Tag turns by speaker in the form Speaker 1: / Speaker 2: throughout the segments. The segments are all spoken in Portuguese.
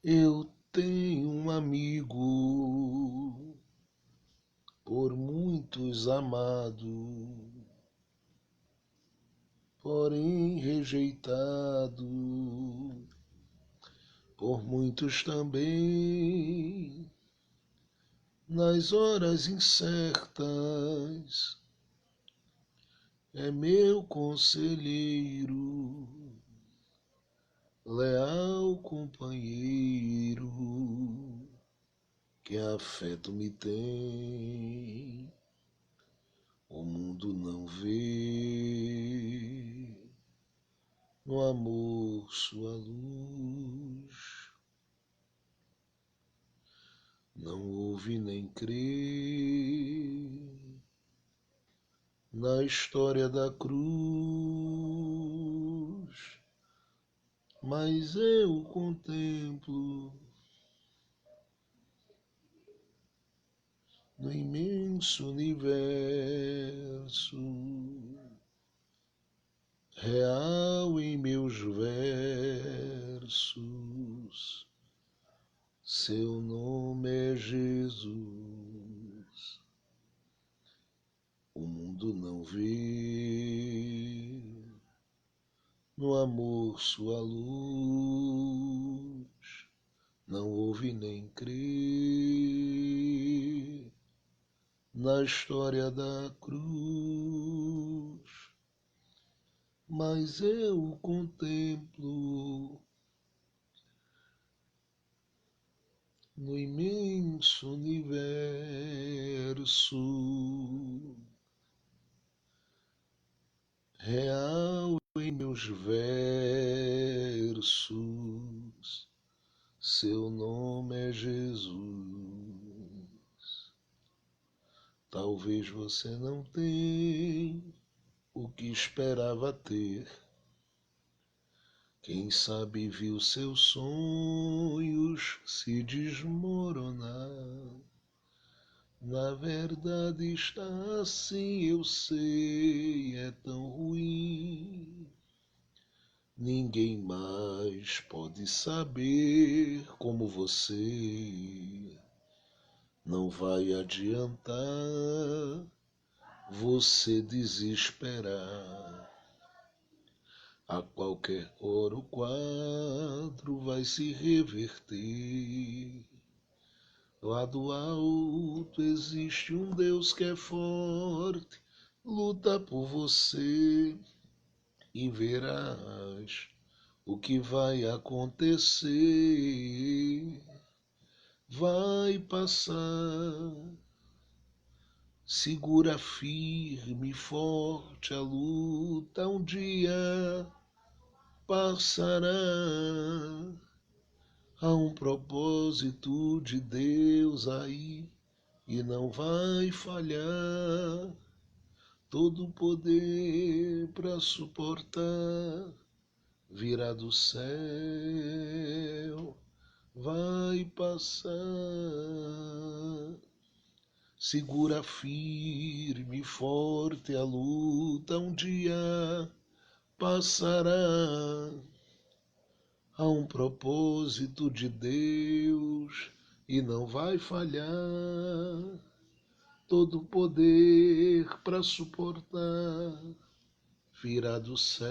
Speaker 1: Eu tenho um amigo, por muitos amado, porém rejeitado, por muitos também, nas horas incertas, é meu conselheiro, leal companheiro, que afeto me tem. O mundo não vê no amor sua luz, não ouve nem crê na história da cruz, mas eu contemplo no imenso universo real em meus versos. Seu nome é Jesus. O mundo não vê no amor sua luz, não ouve nem crê na história da cruz, mas eu contemplo no imenso universo real em meus versos. Seu nome é Jesus. Talvez você não tenha o que esperava ter. Quem sabe viu seus sonhos se desmoronar. Na verdade está assim, eu sei, é tão ruim. Ninguém mais pode saber como você. Não vai adiantar você desesperar. A qualquer hora o quadro vai se reverter. Lá do alto existe um Deus que é forte, luta por você e verás o que vai acontecer. Vai passar, segura firme e forte a luta, um dia passará. Há um propósito de Deus aí e não vai falhar. Todo o poder para suportar virá do céu, vai passar. Segura firme e forte a luta, um dia passará. Há um propósito de Deus e não vai falhar. Todo o poder para suportar virá do céu,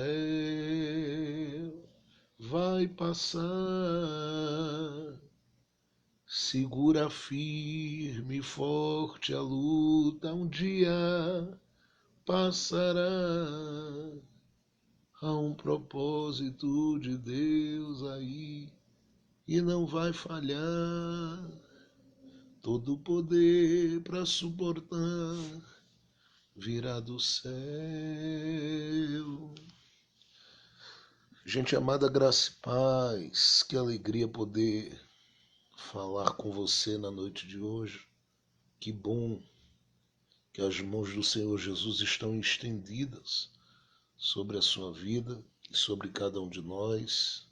Speaker 1: vai passar. Segura firme e forte a luta, um dia passará. Há um propósito de Deus aí e não vai falhar. Todo o poder para suportar virá do céu. Gente amada, graça e paz, que alegria poder falar com você na noite de hoje. Que bom que as mãos do Senhor Jesus estão estendidas sobre a sua vida e sobre cada um de nós.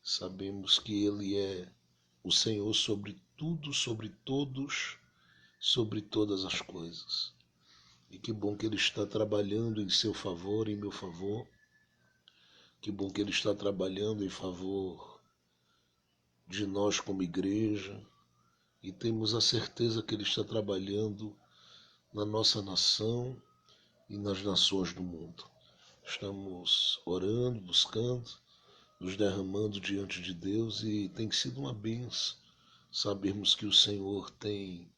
Speaker 1: Sabemos que Ele é o Senhor sobre tudo, sobre todos, sobre todas as coisas. E que bom que Ele está trabalhando em seu favor, em meu favor. Que bom que Ele está trabalhando em favor de nós como igreja, e temos a certeza que Ele está trabalhando na nossa nação e nas nações do mundo. Estamos orando, buscando, nos derramando diante de Deus, e tem sido uma bênção sabermos que o Senhor tem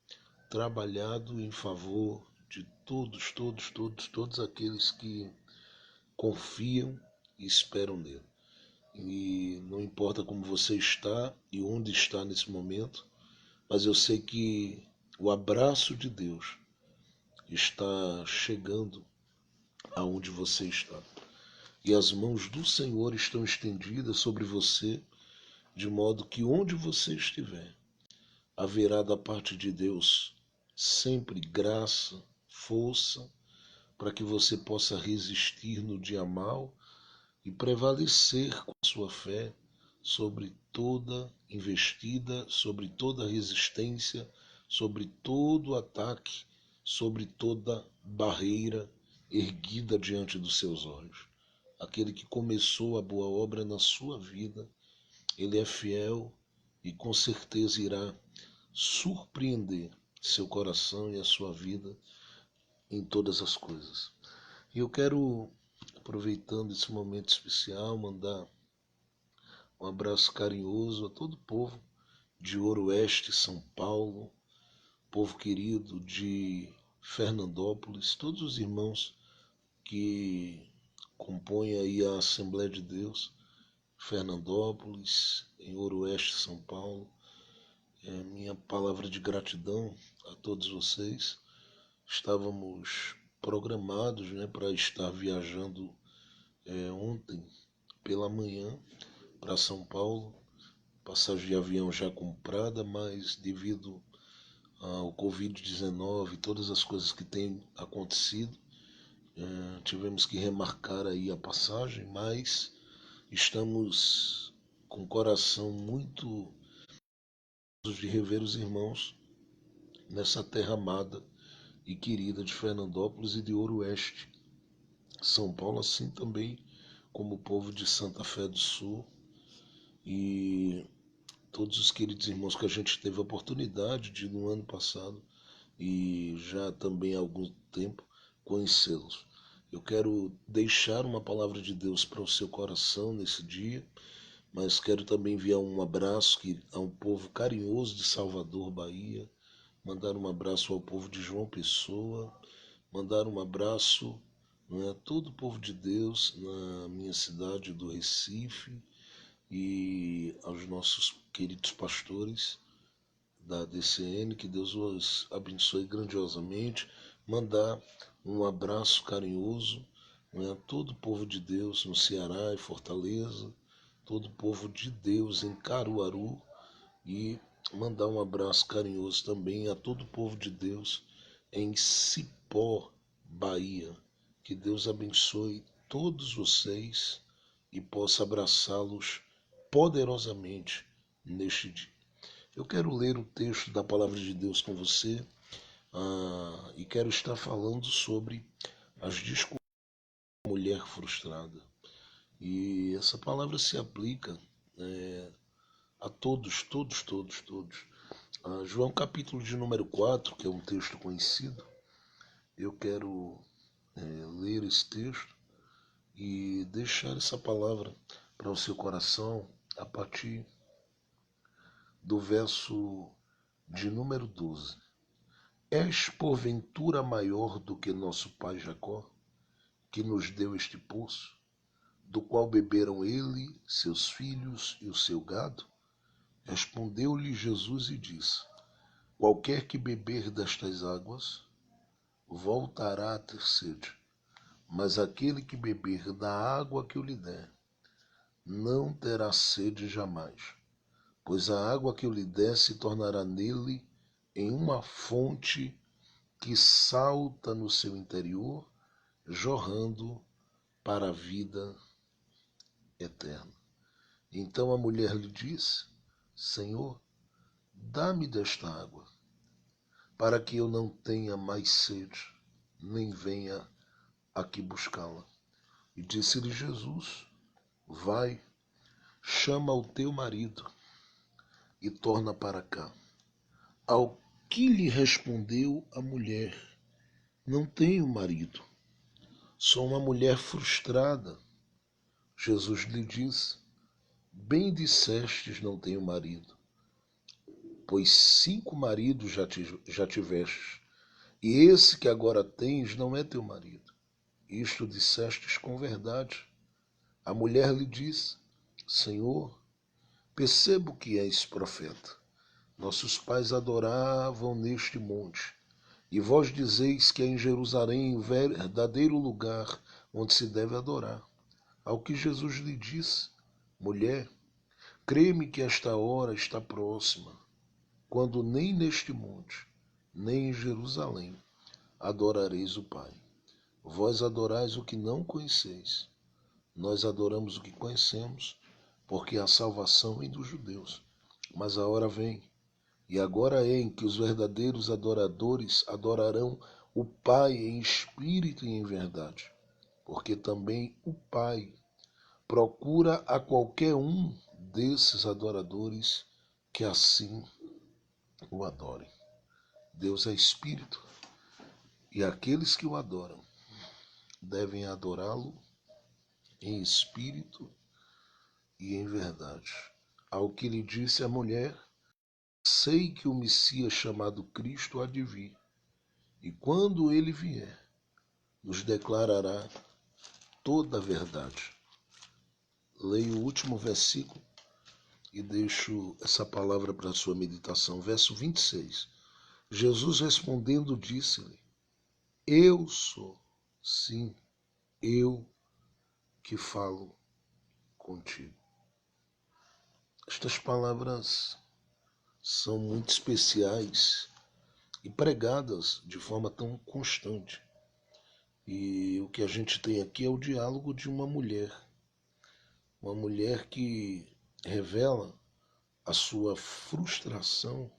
Speaker 1: trabalhado em favor de todos aqueles que confiam e esperam nele. E não importa como você está e onde está nesse momento, mas eu sei que o abraço de Deus está chegando aonde você está. E as mãos do Senhor estão estendidas sobre você, de modo que onde você estiver, haverá da parte de Deus sempre graça, força, para que você possa resistir no dia mal e prevalecer com a sua fé sobre toda investida, sobre toda resistência, sobre todo ataque, sobre toda barreira erguida diante dos seus olhos. Aquele que começou a boa obra na sua vida, ele é fiel e com certeza irá surpreender seu coração e a sua vida em todas as coisas. E eu quero, aproveitando esse momento especial, mandar um abraço carinhoso a todo o povo de Ouro-Oeste, São Paulo, povo querido de Fernandópolis, todos os irmãos que compõem aí a Assembleia de Deus, Fernandópolis, em Ouro-Oeste, São Paulo. Minha palavra de gratidão a todos vocês. Estávamos programados, para estar viajando ontem pela manhã para São Paulo, passagem de avião já comprada, mas devido ao Covid-19 e todas as coisas que têm acontecido, tivemos que remarcar aí a passagem, mas estamos com o coração muito de rever os irmãos nessa terra amada e querida de Fernandópolis e de Ouro-Oeste, São Paulo, assim também como o povo de Santa Fé do Sul e todos os queridos irmãos que a gente teve a oportunidade de no ano passado e já também há algum tempo conhecê-los. Eu quero deixar uma palavra de Deus para o seu coração nesse dia, mas quero também enviar um abraço a um povo carinhoso de Salvador, Bahia, mandar um abraço ao povo de João Pessoa, mandar um abraço a todo o povo de Deus na minha cidade do Recife e aos nossos queridos pastores da DCN, que Deus os abençoe grandiosamente, mandar um abraço carinhoso a todo o povo de Deus no Ceará e Fortaleza, todo o povo de Deus em Caruaru, e mandar um abraço carinhoso também a todo o povo de Deus em Cipó, Bahia. Que Deus abençoe todos vocês e possa abraçá-los poderosamente neste dia. Eu quero ler o texto da palavra de Deus com você e quero estar falando sobre as desculpas da mulher frustrada. E essa palavra se aplica a todos. João capítulo de número 4, que é um texto conhecido, eu quero ler esse texto e deixar essa palavra para o seu coração a partir do verso de número 12. És porventura maior do que nosso pai Jacó, que nos deu este poço, do qual beberam ele, seus filhos e o seu gado? Respondeu-lhe Jesus e disse: Qualquer que beber destas águas, voltará a ter sede. Mas aquele que beber da água que eu lhe der, não terá sede jamais. Pois a água que eu lhe der se tornará nele em uma fonte que salta no seu interior, jorrando para a vida eterna. Então a mulher lhe disse: Senhor, dá-me desta água, para que eu não tenha mais sede, nem venha aqui buscá-la. E disse-lhe Jesus: Vai, chama o teu marido e torna para cá. Ao que lhe respondeu a mulher: Não tenho marido. Sou uma mulher frustrada. Jesus lhe disse: Bem dissestes, não tenho marido, pois 5 maridos já tivestes, e esse que agora tens não é teu marido. Isto dissestes com verdade. A mulher lhe disse: Senhor, percebo que és profeta. Nossos pais adoravam neste monte, e vós dizeis que é em Jerusalém o verdadeiro lugar onde se deve adorar. Ao que Jesus lhe disse: Mulher, crê-me que esta hora está próxima, quando nem neste monte, nem em Jerusalém adorareis o Pai. Vós adorais o que não conheceis. Nós adoramos o que conhecemos, porque a salvação vem dos judeus. Mas a hora vem, e agora é em que os verdadeiros adoradores adorarão o Pai em espírito e em verdade, porque também o Pai procura a qualquer um desses adoradores que assim o adorem. Deus é espírito, e aqueles que o adoram devem adorá-lo em espírito e em verdade. Ao que lhe disse a mulher: Sei que o Messias chamado Cristo há de vir, e quando ele vier, nos declarará toda a verdade. Leio o último versículo e deixo essa palavra para a sua meditação. Verso 26. Jesus respondendo disse-lhe: Eu sou, sim, eu que falo contigo. Estas palavras são muito especiais e pregadas de forma tão constante. E o que a gente tem aqui é o diálogo de uma mulher que revela a sua frustração,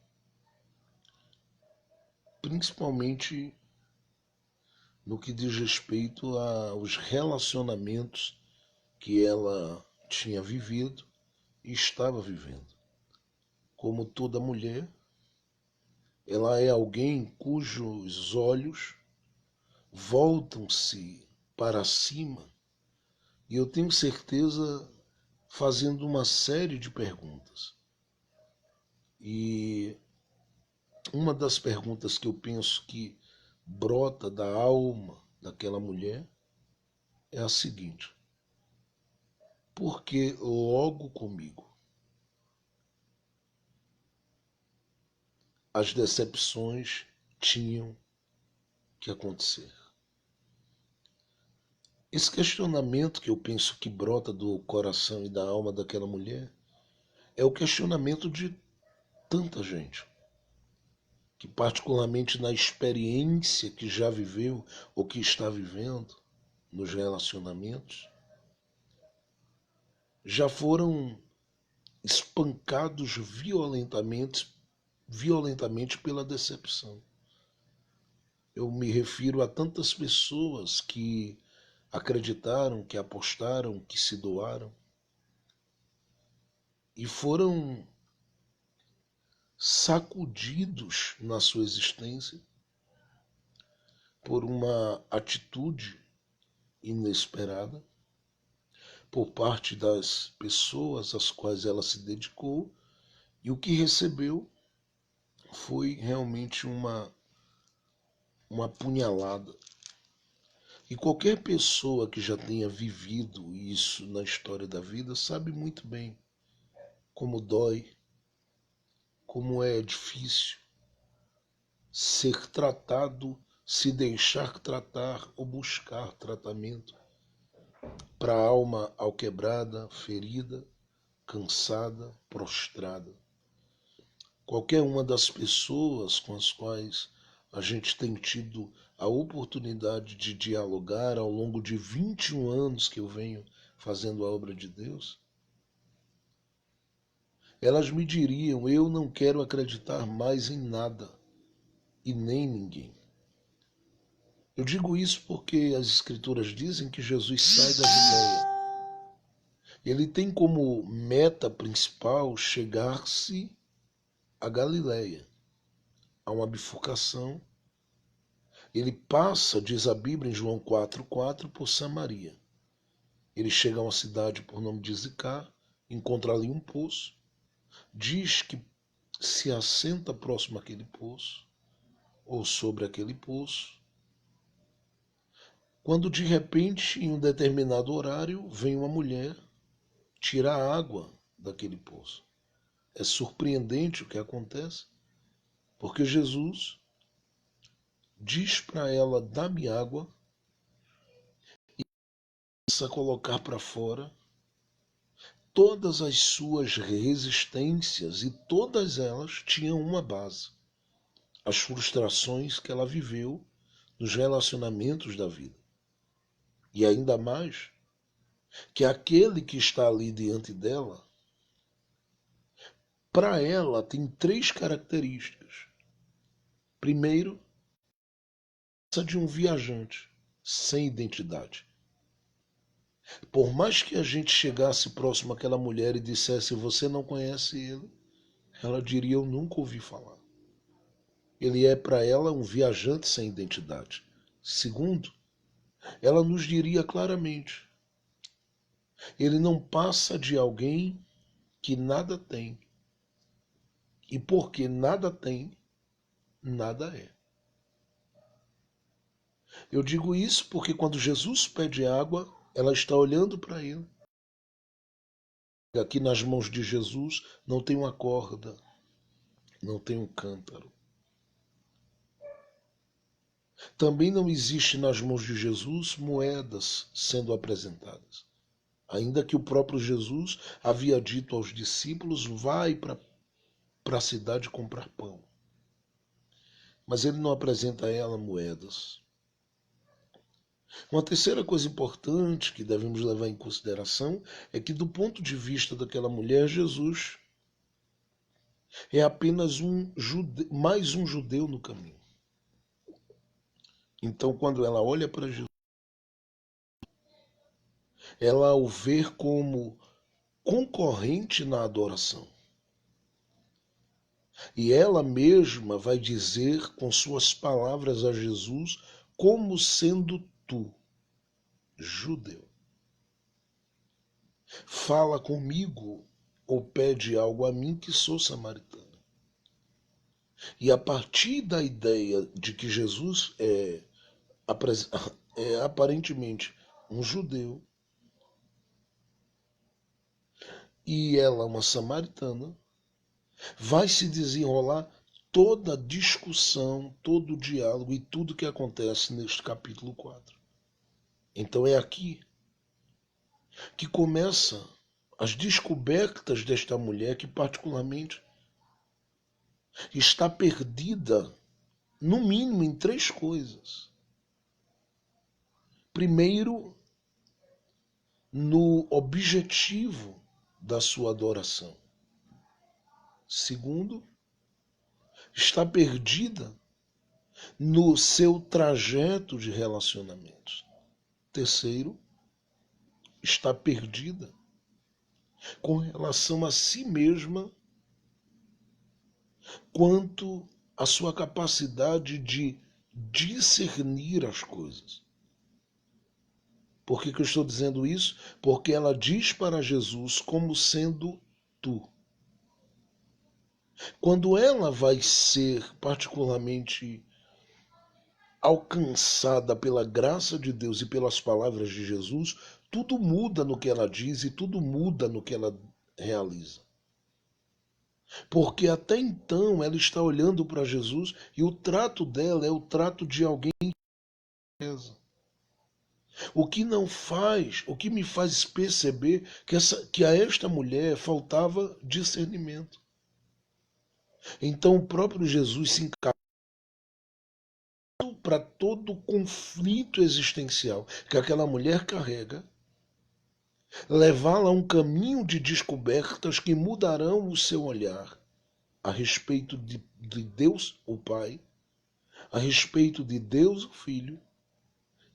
Speaker 1: principalmente no que diz respeito aos relacionamentos que ela tinha vivido e estava vivendo. Como toda mulher, ela é alguém cujos olhos voltam-se para cima, e eu tenho certeza fazendo uma série de perguntas. E uma das perguntas que eu penso que brota da alma daquela mulher é a seguinte: por que logo comigo? As decepções tinham que acontecer. Esse questionamento que eu penso que brota do coração e da alma daquela mulher é o questionamento de tanta gente, que particularmente na experiência que já viveu ou que está vivendo nos relacionamentos, já foram espancados violentamente pela decepção. Eu me refiro a tantas pessoas que acreditaram, que apostaram, que se doaram e foram sacudidos na sua existência por uma atitude inesperada por parte das pessoas às quais ela se dedicou, e o que recebeu foi realmente uma punhalada. E qualquer pessoa que já tenha vivido isso na história da vida sabe muito bem como dói, como é difícil ser tratado, se deixar tratar ou buscar tratamento para a alma alquebrada, ferida, cansada, prostrada. Qualquer uma das pessoas com as quais a gente tem tido a oportunidade de dialogar ao longo de 21 anos que eu venho fazendo a obra de Deus, elas me diriam: eu não quero acreditar mais em nada e nem ninguém. Eu digo isso porque as Escrituras dizem que Jesus sai da Judéia. Ele tem como meta principal chegar-se a Galileia. Há uma bifurcação. Ele passa, diz a Bíblia em João 4,4, por Samaria. Ele chega a uma cidade por nome de Sicar, encontra ali um poço, diz que se assenta próximo àquele poço, ou sobre aquele poço, quando de repente, em um determinado horário, vem uma mulher tirar a água daquele poço. É surpreendente o que acontece, porque Jesus diz para ela: dá-me água, e começa a colocar para fora todas as suas resistências, e todas elas tinham uma base: as frustrações que ela viveu nos relacionamentos da vida. E ainda mais que aquele que está ali diante dela, para ela tem três características. Primeiro, essa de um viajante sem identidade. Por mais que a gente chegasse próximo àquela mulher e dissesse: você não conhece ele, ela diria: eu nunca ouvi falar. Ele é para ela um viajante sem identidade. Segundo, ela nos diria claramente: ele não passa de alguém que nada tem. E porque nada tem, nada é. Eu digo isso porque quando Jesus pede água, ela está olhando para ele. Aqui nas mãos de Jesus não tem uma corda, não tem um cântaro. Também não existe nas mãos de Jesus moedas sendo apresentadas. Ainda que o próprio Jesus havia dito aos discípulos: vai para a cidade comprar pão. Mas ele não apresenta a ela moedas. Uma terceira coisa importante que devemos levar em consideração é que, do ponto de vista daquela mulher, Jesus é apenas mais um judeu no caminho. Então, quando ela olha para Jesus, ela o vê como concorrente na adoração. E ela mesma vai dizer com suas palavras a Jesus: como sendo tu, judeu, fala comigo ou pede algo a mim que sou samaritana. E a partir da ideia de que Jesus é aparentemente um judeu e ela uma samaritana, vai se desenrolar toda a discussão, todo o diálogo e tudo que acontece neste capítulo 4. Então é aqui que começa as descobertas desta mulher que particularmente está perdida, no mínimo, em três coisas. Primeiro, no objetivo da sua adoração. Segundo, está perdida no seu trajeto de relacionamentos. Terceiro, está perdida com relação a si mesma quanto à sua capacidade de discernir as coisas. Por que eu estou dizendo isso? Porque ela diz para Jesus como sendo tu. Quando ela vai ser particularmente alcançada pela graça de Deus e pelas palavras de Jesus, tudo muda no que ela diz e tudo muda no que ela realiza. Porque até então ela está olhando para Jesus e o trato dela é o trato de alguém que reza. O que me faz perceber que a esta mulher faltava discernimento. Então o próprio Jesus se encarregou para todo o conflito existencial que aquela mulher carrega, levá-la a um caminho de descobertas que mudarão o seu olhar a respeito de Deus, o Pai, a respeito de Deus, o Filho,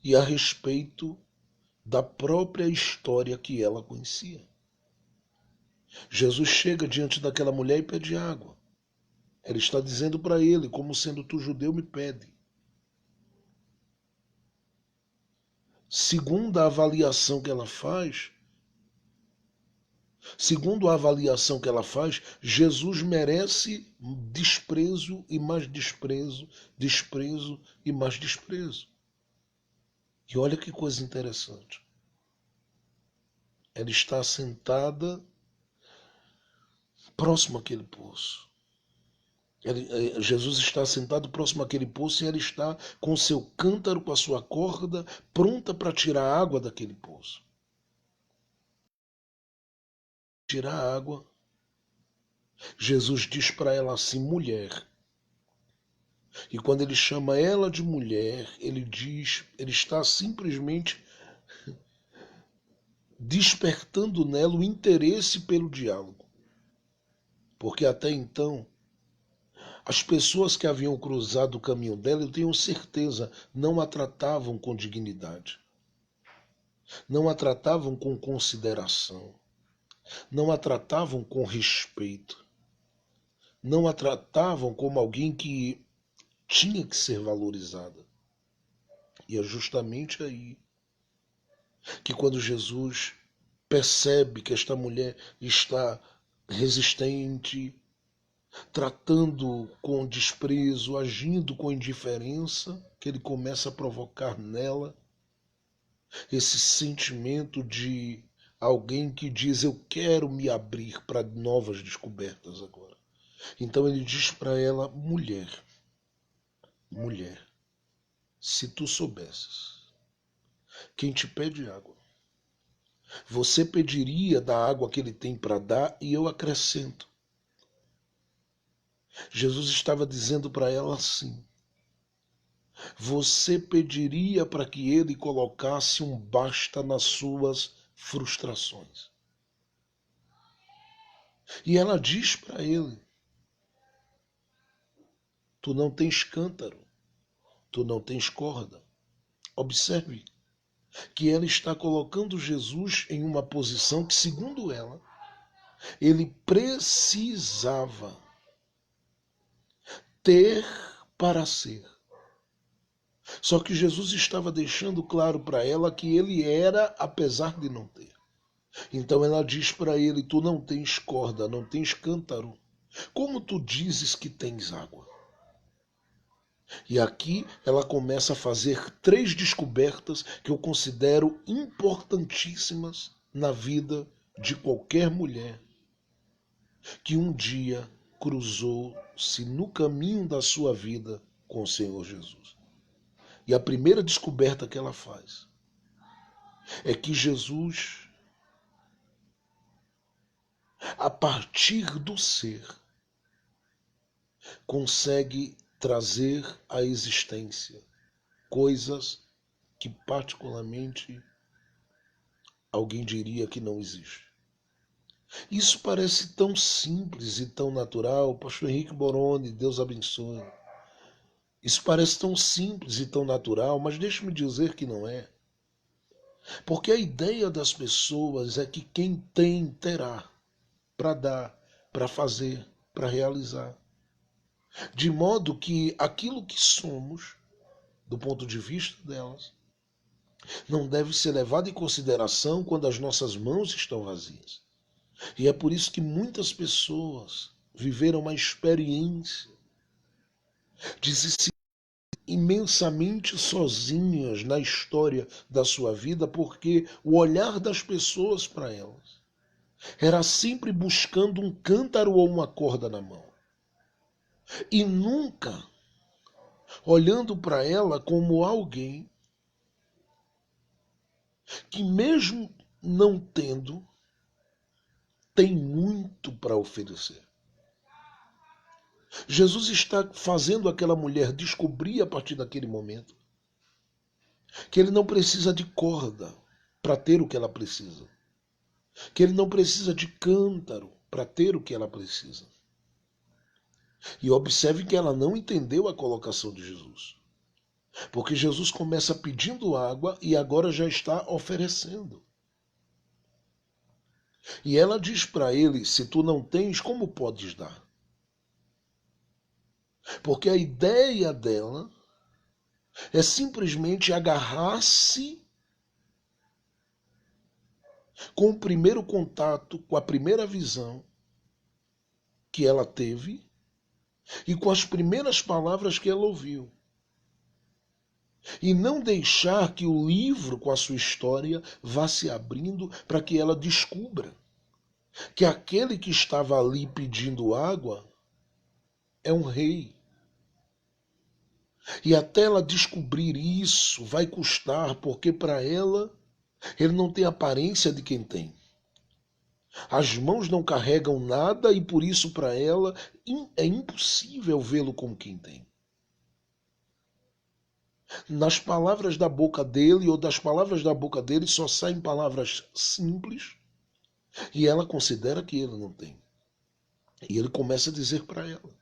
Speaker 1: e a respeito da própria história que ela conhecia. Jesus chega diante daquela mulher e pede água. Ela está dizendo para ele, como sendo tu judeu, me pede. Segundo a avaliação que ela faz, Jesus merece desprezo e mais desprezo, desprezo e mais desprezo. E olha que coisa interessante. Ela está sentada próximo àquele poço. Jesus está sentado próximo àquele poço e ela está com o seu cântaro, com a sua corda, pronta para tirar a água daquele poço. Tirar a água. Jesus diz para ela assim, mulher. E quando ele chama ela de mulher, ele está simplesmente despertando nela o interesse pelo diálogo. Porque até então, as pessoas que haviam cruzado o caminho dela, eu tenho certeza, não a tratavam com dignidade. Não a tratavam com consideração. Não a tratavam com respeito. Não a tratavam como alguém que tinha que ser valorizada. E é justamente aí que quando Jesus percebe que esta mulher está resistente, tratando com desprezo, agindo com indiferença, que ele começa a provocar nela esse sentimento de alguém que diz eu quero me abrir para novas descobertas agora. Então ele diz para ela, mulher, mulher, se tu soubesses quem te pede água, você pediria da água que ele tem para dar e eu acrescento. Jesus estava dizendo para ela assim, você pediria para que ele colocasse um basta nas suas frustrações. E ela diz para ele, tu não tens cântaro, tu não tens corda. Observe que ela está colocando Jesus em uma posição que, segundo ela, ele precisava ter para ser. Só que Jesus estava deixando claro para ela que ele era, apesar de não ter. Então ela diz para ele, tu não tens corda, não tens cântaro. Como tu dizes que tens água? E aqui ela começa a fazer 3 descobertas que eu considero importantíssimas na vida de qualquer mulher que um dia cruzou-se no caminho da sua vida com o Senhor Jesus. E a primeira descoberta que ela faz é que Jesus, a partir do ser, consegue trazer à existência coisas que particularmente alguém diria que não existe. Isso parece tão simples e tão natural. Pastor Henrique Boroni, Deus abençoe. Isso parece tão simples e tão natural, mas deixe-me dizer que não é. Porque a ideia das pessoas é que quem tem, terá para dar, para fazer, para realizar. De modo que aquilo que somos, do ponto de vista delas, não deve ser levado em consideração quando as nossas mãos estão vazias. E é por isso que muitas pessoas viveram uma experiência de se sentir imensamente sozinhas na história da sua vida, porque o olhar das pessoas para elas era sempre buscando um cântaro ou uma corda na mão. E nunca olhando para ela como alguém que, mesmo não tendo, tem muito para oferecer. Jesus está fazendo aquela mulher descobrir a partir daquele momento que ele não precisa de corda para ter o que ela precisa, que ele não precisa de cântaro para ter o que ela precisa. E observe que ela não entendeu a colocação de Jesus, porque Jesus começa pedindo água e agora já está oferecendo. E ela diz para ele, se tu não tens, como podes dar? Porque a ideia dela é simplesmente agarrar-se com o primeiro contato, com a primeira visão que ela teve e com as primeiras palavras que ela ouviu. E não deixar que o livro, com a sua história, vá se abrindo para que ela descubra que aquele que estava ali pedindo água é um rei. E até ela descobrir isso vai custar, porque para ela ele não tem aparência de quem tem. As mãos não carregam nada e por isso para ela é impossível vê-lo como quem tem. Nas palavras da boca dele ou das palavras da boca dele só saem palavras simples e ela considera que ele não tem. E ele começa a dizer para ela: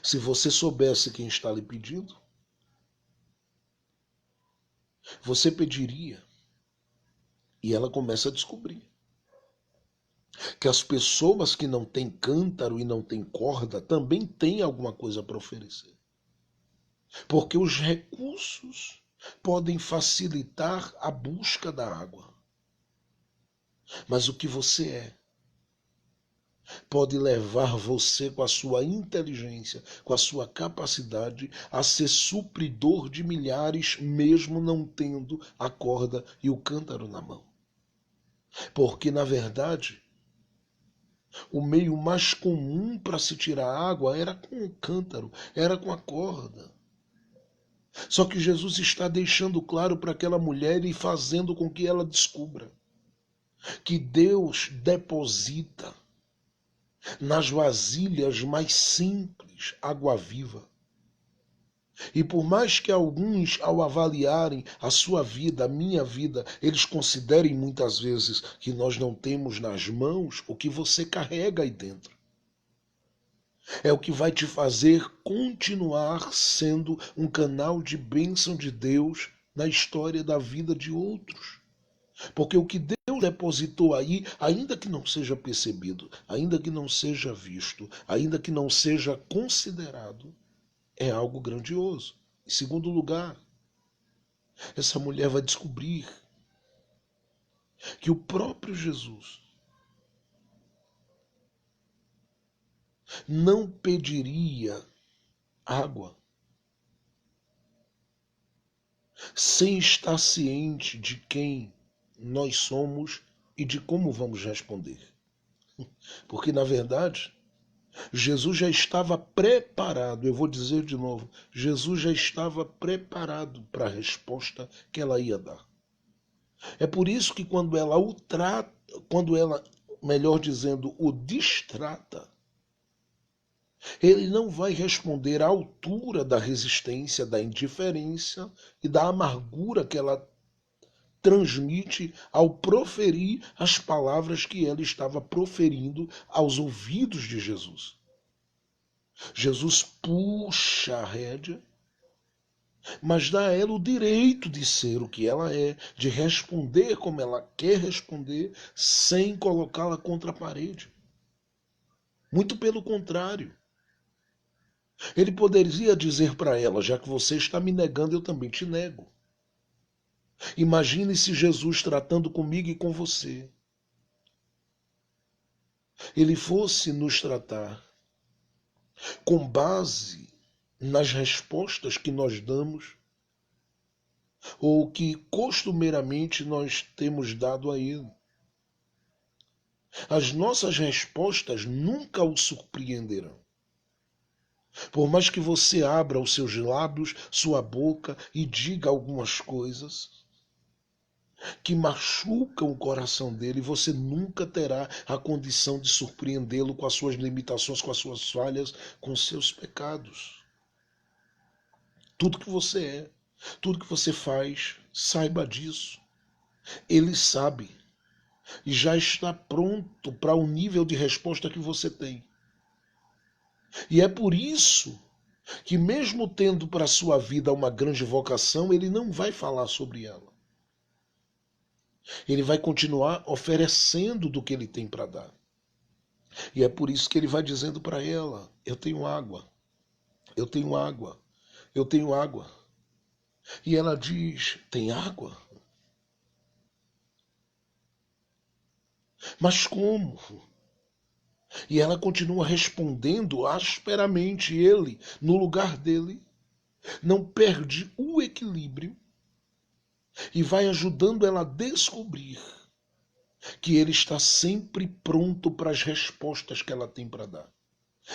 Speaker 1: se você soubesse quem está lhe pedindo, você pediria. E ela começa a descobrir que as pessoas que não têm cântaro e não têm corda também têm alguma coisa para oferecer. Porque os recursos podem facilitar a busca da água. Mas o que você é pode levar você, com a sua inteligência, com a sua capacidade, a ser supridor de milhares, mesmo não tendo a corda e o cântaro na mão. Porque, na verdade, o meio mais comum para se tirar água era com o cântaro, era com a corda. Só que Jesus está deixando claro para aquela mulher e fazendo com que ela descubra que Deus deposita nas vasilhas mais simples água viva. E por mais que alguns, ao avaliarem a sua vida, a minha vida, eles considerem muitas vezes que nós não temos nas mãos o que você carrega aí dentro. É o que vai te fazer continuar sendo um canal de bênção de Deus na história da vida de outros. Porque o que Deus depositou aí, ainda que não seja percebido, ainda que não seja visto, ainda que não seja considerado, é algo grandioso. Em segundo lugar, essa mulher vai descobrir que o próprio Jesus não pediria água sem estar ciente de quem nós somos e de como vamos responder. Porque, na verdade, Jesus já estava preparado, eu vou dizer de novo, Jesus já estava preparado para a resposta que ela ia dar. É por isso que quando ela o trata, quando ela, melhor dizendo, o distrata, ele não vai responder à altura da resistência, da indiferença e da amargura que ela transmite ao proferir as palavras que ela estava proferindo aos ouvidos de Jesus. Jesus puxa a rédea, mas dá a ela o direito de ser o que ela é, de responder como ela quer responder, sem colocá-la contra a parede. Muito pelo contrário. Ele poderia dizer para ela: já que você está me negando, eu também te nego. Imagine se Jesus tratando comigo e com você, ele fosse nos tratar com base nas respostas que nós damos ou que costumeiramente nós temos dado a ele. As nossas respostas nunca o surpreenderão. Por mais que você abra os seus lábios, sua boca e diga algumas coisas que machucam o coração dele, você nunca terá a condição de surpreendê-lo com as suas limitações, com as suas falhas, com os seus pecados. Tudo que você é, tudo que você faz, saiba disso. Ele sabe e já está pronto para o nível de resposta que você tem. E é por isso que, mesmo tendo para a sua vida uma grande vocação, ele não vai falar sobre ela. Ele vai continuar oferecendo do que ele tem para dar. E é por isso que ele vai dizendo para ela: eu tenho água. eu tenho água, eu tenho água. E ela diz, tem água? Mas como? E ela continua respondendo asperamente. Ele, no lugar dele, não perde o equilíbrio e vai ajudando ela a descobrir que ele está sempre pronto para as respostas que ela tem para dar.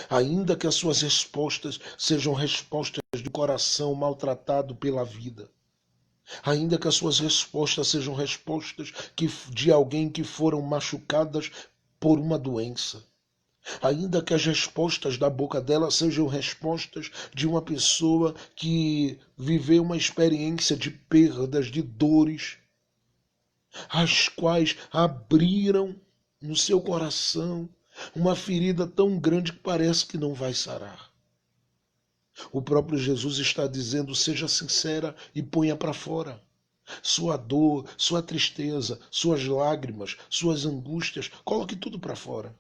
Speaker 1: Ainda que as suas respostas sejam respostas de coração maltratado pela vida. Ainda que as suas respostas sejam respostas de alguém que foram machucadas por uma doença. Ainda que as respostas da boca dela sejam respostas de uma pessoa que viveu uma experiência de perdas, de dores, as quais abriram no seu coração uma ferida tão grande que parece que não vai sarar. O próprio Jesus está dizendo: seja sincera e ponha para fora. Sua dor, sua tristeza, suas lágrimas, suas angústias, coloque tudo para fora.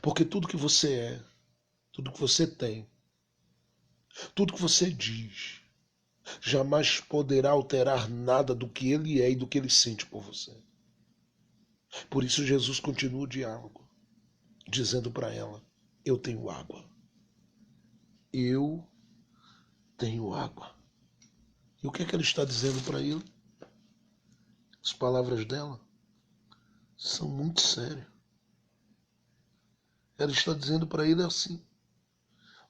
Speaker 1: Porque tudo que você é, tudo que você tem, tudo que você diz, jamais poderá alterar nada do que ele é e do que ele sente por você. Por isso Jesus continua o diálogo, dizendo para ela: eu tenho água. Eu tenho água. E o que é que ele está dizendo para ele? As palavras dela são muito sérias. Ela está dizendo para ele assim,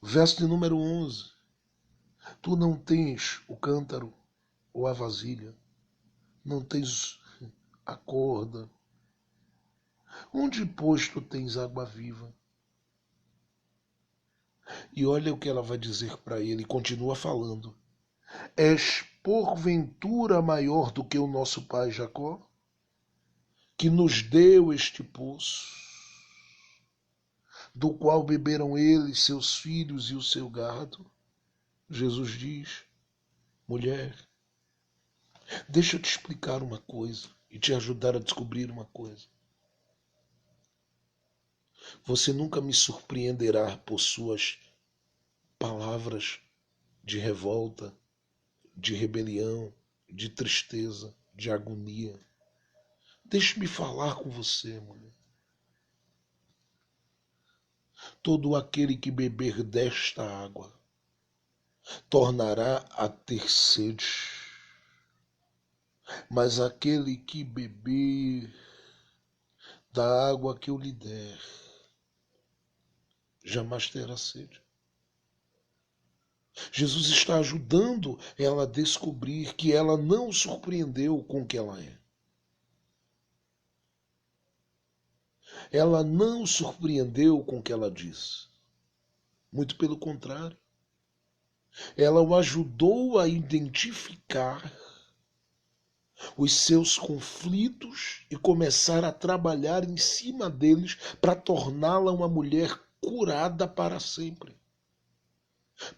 Speaker 1: verso de número 11: tu não tens o cântaro ou a vasilha, não tens a corda. Onde, pois, tu tens água viva? E olha o que ela vai dizer para ele, e continua falando. És porventura maior do que o nosso pai Jacó, que nos deu este poço, do qual beberam ele, seus filhos e o seu gado? Jesus diz, mulher, deixa eu te explicar uma coisa e te ajudar a descobrir uma coisa. Você nunca me surpreenderá por suas palavras de revolta, de rebelião, de tristeza, de agonia. Deixe-me falar com você, mulher. Todo aquele que beber desta água tornará a ter sede, mas aquele que beber da água que eu lhe der jamais terá sede. Jesus está ajudando ela a descobrir que ela não surpreendeu com o que ela é. Ela não surpreendeu com o que ela disse. Muito pelo contrário. Ela o ajudou a identificar os seus conflitos e começar a trabalhar em cima deles para torná-la uma mulher curada para sempre.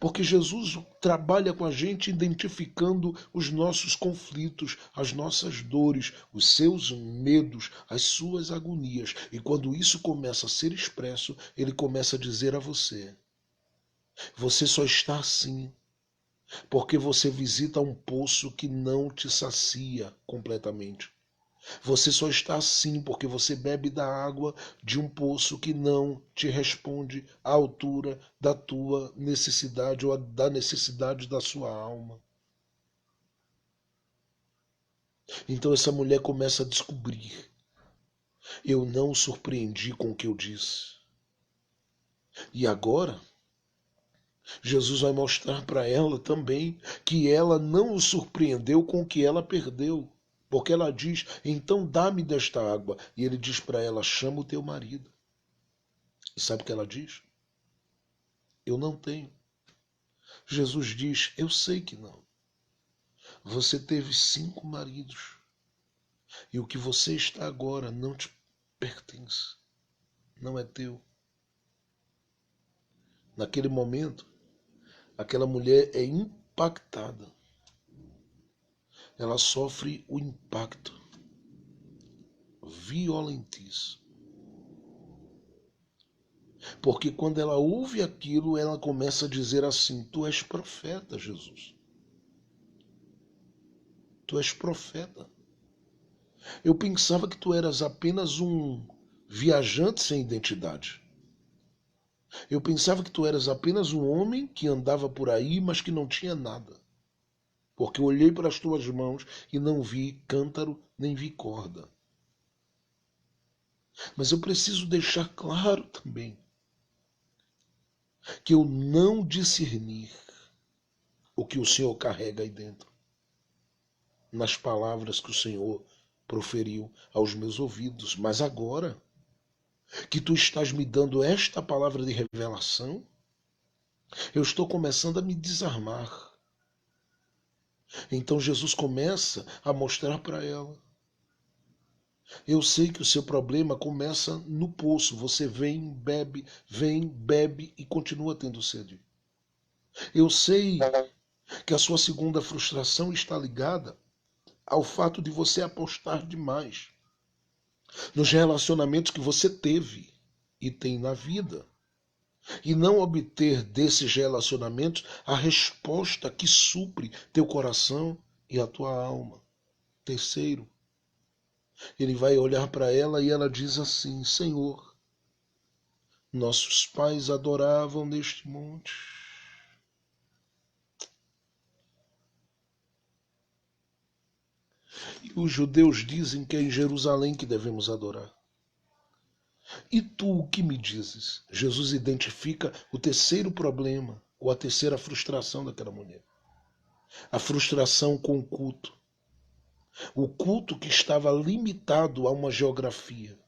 Speaker 1: Porque Jesus trabalha com a gente identificando os nossos conflitos, as nossas dores, os seus medos, as suas agonias. E quando isso começa a ser expresso, ele começa a dizer a você: você só está assim porque você visita um poço que não te sacia completamente. Você só está assim porque você bebe da água de um poço que não te responde à altura da tua necessidade ou da necessidade da sua alma. Então essa mulher começa a descobrir. Eu não surpreendi com o que eu disse. E agora, Jesus vai mostrar para ela também que ela não o surpreendeu com o que ela perdeu. Porque ela diz, então dá-me desta água. E ele diz para ela, chama o teu marido. E sabe o que ela diz? Eu não tenho. Jesus diz, eu sei que não. Você teve 5 maridos. E o que você está agora não te pertence. Não é teu. Naquele momento, aquela mulher é impactada. Ela sofre o impacto violentíssimo. Porque quando ela ouve aquilo, ela começa a dizer assim: Tu és profeta, Jesus. Tu és profeta. Eu pensava que tu eras apenas um viajante sem identidade. Eu pensava que tu eras apenas um homem que andava por aí, mas que não tinha nada. Porque eu olhei para as tuas mãos e não vi cântaro nem vi corda. Mas eu preciso deixar claro também que eu não discerni o que o Senhor carrega aí dentro, nas palavras que o Senhor proferiu aos meus ouvidos. Mas agora que tu estás me dando esta palavra de revelação, eu estou começando a me desarmar. Então Jesus começa a mostrar para ela: eu sei que o seu problema começa no poço. Você vem, bebe e continua tendo sede. Eu sei que a sua segunda frustração está ligada ao fato de você apostar demais nos relacionamentos que você teve e tem na vida, e não obter desses relacionamentos a resposta que supre teu coração e a tua alma. Terceiro, ele vai olhar para ela e ela diz assim: Senhor, nossos pais adoravam neste monte. E os judeus dizem que é em Jerusalém que devemos adorar. E tu o que me dizes? Jesus identifica o terceiro problema, ou a terceira frustração daquela mulher. A frustração com o culto. O culto que estava limitado a uma geografia.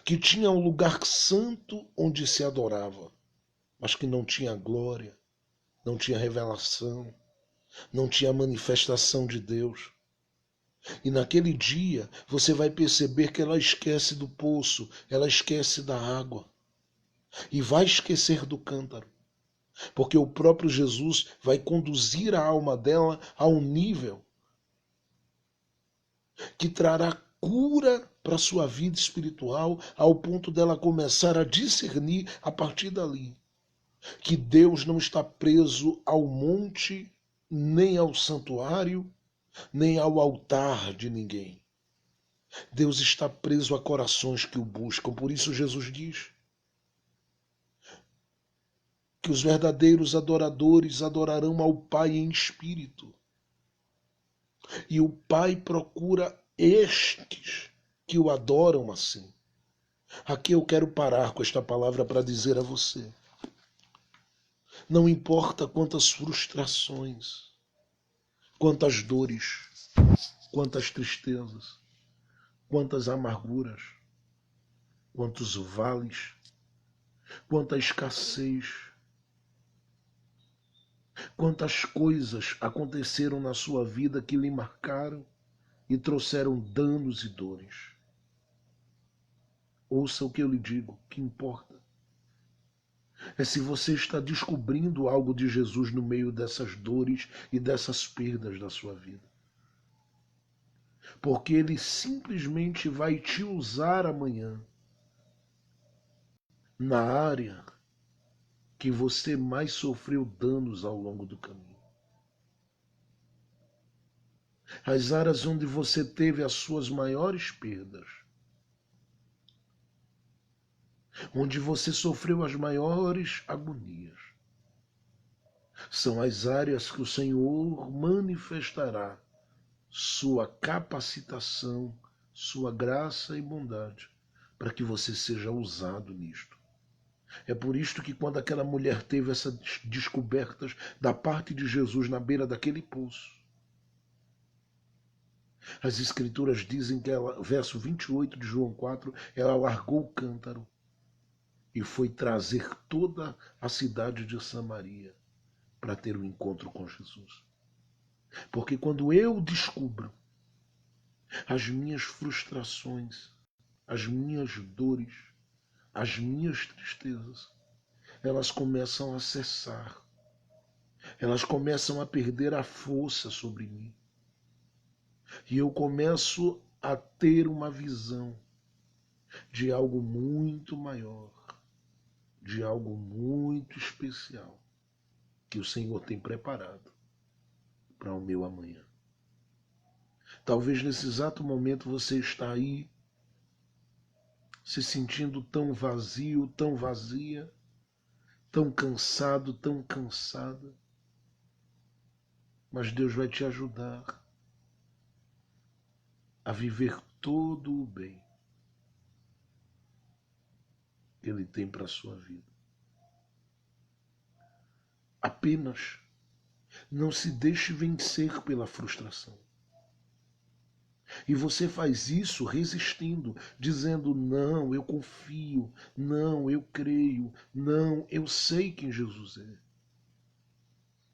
Speaker 1: Que tinha um lugar santo onde se adorava, mas que não tinha glória, não tinha revelação, não tinha manifestação de Deus. E naquele dia você vai perceber que ela esquece do poço, ela esquece da água e vai esquecer do cântaro, porque o próprio Jesus vai conduzir a alma dela a um nível que trará cura para a sua vida espiritual, ao ponto dela começar a discernir a partir dali que Deus não está preso ao monte, nem ao santuário, nem ao altar de ninguém. Deus está preso a corações que o buscam. Por isso Jesus diz que os verdadeiros adoradores adorarão ao Pai em espírito. E o Pai procura estes que o adoram assim. Aqui eu quero parar com esta palavra para dizer a você: não importa quantas frustrações, quantas dores, quantas tristezas, quantas amarguras, quantos vales, quanta escassez, quantas coisas aconteceram na sua vida que lhe marcaram e trouxeram danos e dores. Ouça o que eu lhe digo: o que importa é se você está descobrindo algo de Jesus no meio dessas dores e dessas perdas da sua vida. Porque ele simplesmente vai te usar amanhã na área que você mais sofreu danos ao longo do caminho. As áreas onde você teve as suas maiores perdas, onde você sofreu as maiores agonias, são as áreas que o Senhor manifestará sua capacitação, sua graça e bondade, para que você seja usado nisto. É por isto que quando aquela mulher teve essas descobertas da parte de Jesus na beira daquele poço, as escrituras dizem que ela, verso 28 de João 4, ela largou o cântaro e foi trazer toda a cidade de Samaria para ter um encontro com Jesus. Porque quando eu descubro as minhas frustrações, as minhas dores, as minhas tristezas, elas começam a cessar, elas começam a perder a força sobre mim. E eu começo a ter uma visão de algo muito maior, de algo muito especial que o Senhor tem preparado para o meu amanhã. Talvez nesse exato momento você está aí se sentindo tão vazio, tão vazia, tão cansado, tão cansada. Mas Deus vai te ajudar a viver todo o bem que Ele tem para a sua vida. Apenas não se deixe vencer pela frustração. E você faz isso resistindo, dizendo: não, eu confio, não, eu creio, não, eu sei quem Jesus é.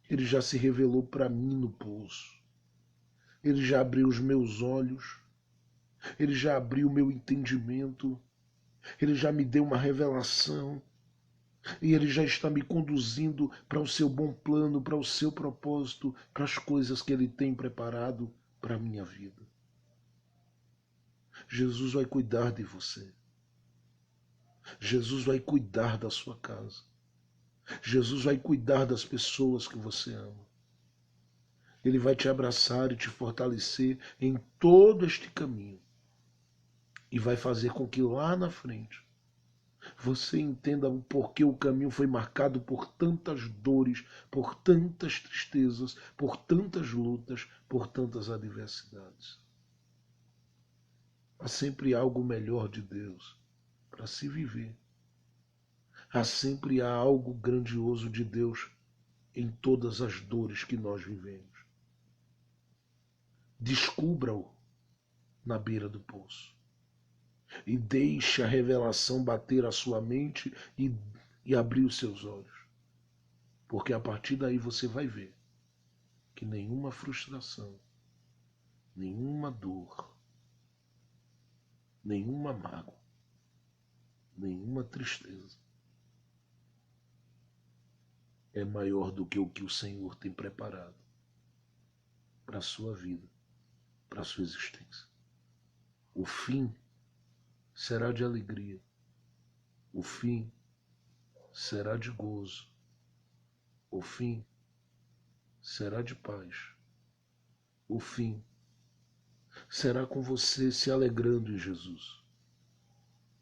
Speaker 1: Ele já se revelou para mim no poço. Ele já abriu os meus olhos. Ele já abriu o meu entendimento. Ele já me deu uma revelação. E Ele já está me conduzindo para o seu bom plano, para o seu propósito, para as coisas que Ele tem preparado para a minha vida. Jesus vai cuidar de você. Jesus vai cuidar da sua casa. Jesus vai cuidar das pessoas que você ama. Ele vai te abraçar e te fortalecer em todo este caminho. E vai fazer com que lá na frente você entenda o porquê o caminho foi marcado por tantas dores, por tantas tristezas, por tantas lutas, por tantas adversidades. Há sempre algo melhor de Deus para se viver. Há sempre algo grandioso de Deus em todas as dores que nós vivemos. Descubra-o na beira do poço. E deixe a revelação bater a sua mente e abrir os seus olhos. Porque a partir daí você vai ver que nenhuma frustração, nenhuma dor, nenhuma mágoa, nenhuma tristeza é maior do que o Senhor tem preparado para a sua vida, para a sua existência. O fim será de alegria. O fim será de gozo. O fim será de paz. O fim será com você se alegrando em Jesus,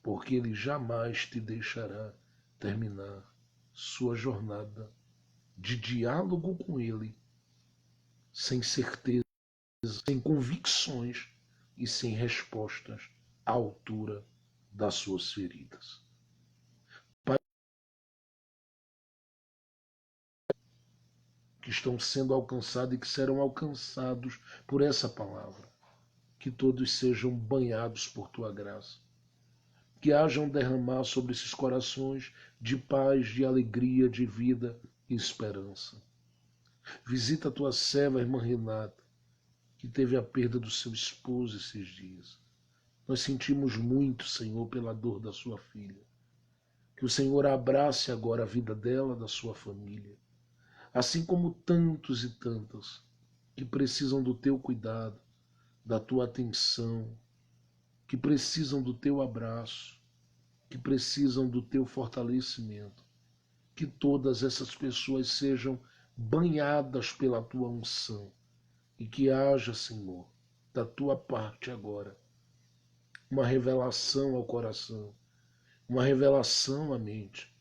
Speaker 1: porque Ele jamais te deixará terminar sua jornada de diálogo com Ele sem certeza, sem convicções e sem respostas à altura das suas feridas. Pai, que estão sendo alcançados e que serão alcançados por essa palavra, que todos sejam banhados por Tua graça, que hajam derramar sobre esses corações de paz, de alegria, de vida e esperança. Visita a Tua serva, irmã Renata, que teve a perda do seu esposo esses dias. Nós sentimos muito, Senhor, pela dor da sua filha. Que o Senhor abrace agora a vida dela, da sua família, assim como tantos e tantas que precisam do Teu cuidado, da Tua atenção, que precisam do Teu abraço, que precisam do Teu fortalecimento. Que todas essas pessoas sejam banhadas pela Tua unção e que haja, Senhor, da Tua parte agora, uma revelação ao coração, uma revelação à mente,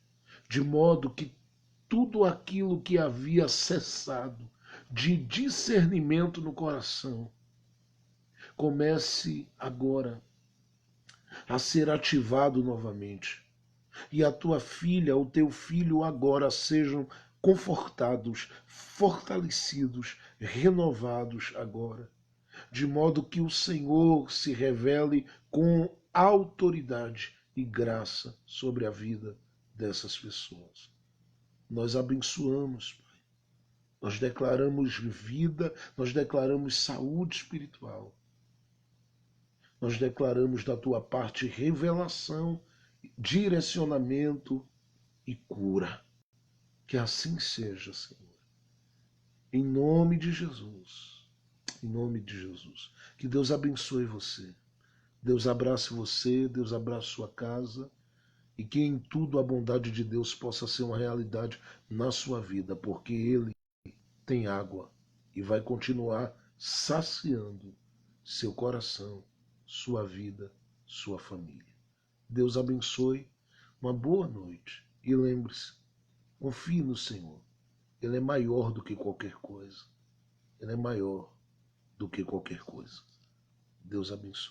Speaker 1: de modo que tudo aquilo que havia cessado de discernimento no coração comece agora a ser ativado novamente. E a tua filha, o teu filho agora sejam confortados, fortalecidos, renovados agora, de modo que o Senhor se revele com autoridade e graça sobre a vida dessas pessoas. Nós abençoamos, Pai. Nós declaramos vida, nós declaramos saúde espiritual. Nós declaramos da tua parte revelação, direcionamento e cura. Que assim seja, Senhor. Em nome de Jesus. Em nome de Jesus. Que Deus abençoe você. Deus abrace você, Deus abrace sua casa e que em tudo a bondade de Deus possa ser uma realidade na sua vida, porque Ele tem água e vai continuar saciando seu coração, sua vida, sua família. Deus abençoe, uma boa noite e lembre-se, confie no Senhor. Ele é maior do que qualquer coisa. Ele é maior do que qualquer coisa. Deus abençoe.